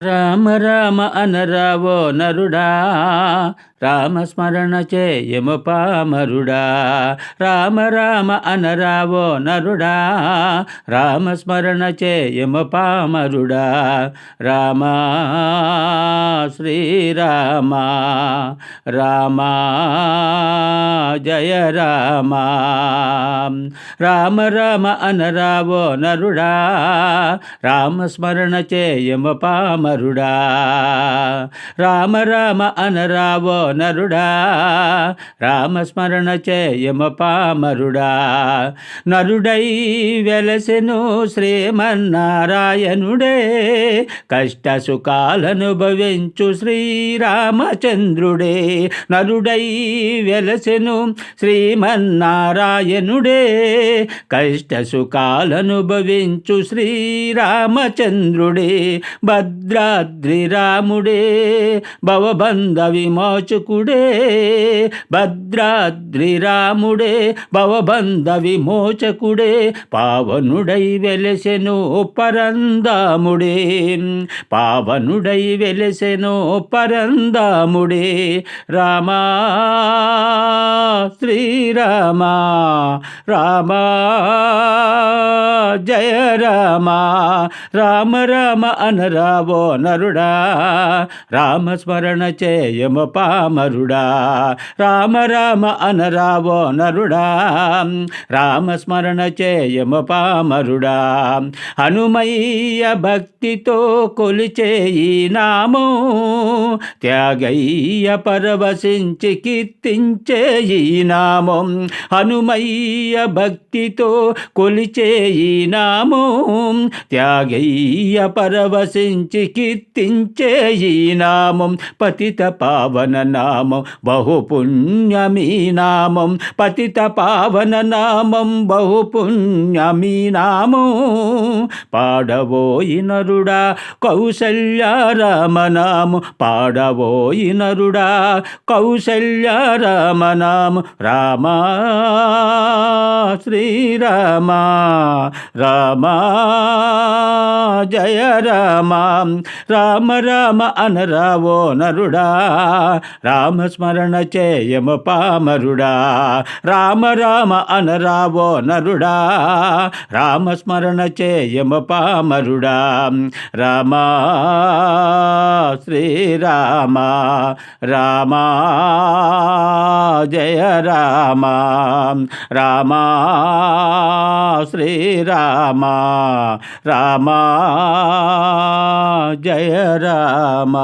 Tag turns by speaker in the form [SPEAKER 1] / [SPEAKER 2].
[SPEAKER 1] రామ రామ అనరావో నరుడా, రామస్మరణ చేయము పామరుడా. రామ రామ అనరావో నరుడా, రామస్మరణ చేయము పామరుడా. రామ శ్రీరామ రామ జయ రామ. రామ రామ అనరావో నరుడా, రామస్మరణ చేయము పామరుడా. రామ రామ అనరావో నరుడా, రామస్మరణ చేయము పామరుడా. నరుడై వెలసెను శ్రీమన్నారాయణుడే, కష్ట సుఖాలనుభవించు శ్రీరామచంద్రుడే. నరుడై వెలసెను శ్రీమన్నారాయణుడే, కష్ట సుఖాలనుభవించు శ్రీరామచంద్రుడే. భద్రాద్రి రాముడే భవబంధ విమోచకుడే, భద్రాద్రి రాముడే భవబంధ విమోచకుడే. పావనుడై వెలసెను పరందాముడే, పావనుడై వెలసెను పరందాముడే. రామా శ్రీరామ రామ జయ రామ. రామ రామ అనరావో నరుడా, రామస్మరణ చేయము పామరుడా. రామ రామ అనరావో నరుడా, రామస్మరణ చేయము పామరుడా. హనుమయ్య భక్తితో కొలిచే ఈ నామం, త్యాగయ్య పరవశించి కీర్తించే ఈ నామం. హనుమయ్య భక్తితో కొలిచే ఈ నామం, త్యాగయ్య పరవశించి కీర్తించే ఈ నామం. పతిత పావన నామం బహుపుణ్యమీ నామం, పతిత పావన నామం బహుపుణ్యమీ నామం. పాడవోయి నరుడా కౌసల్య రామనామం, పాడవోయి నరుడా కౌసల్య రామనామం. రామ శ్రీరామ రామ జయ రామ. రామ రామ అనరావో నరుడా, రామస్మరణ చేయము పామరుడా. రామ రామ అనరావో నరుడా, రామస్మరణ చేయము పామరుడా. రామ శ్రీరామ రామ జయ రామ. రామ శ్రీరామ రామ జయ రామ.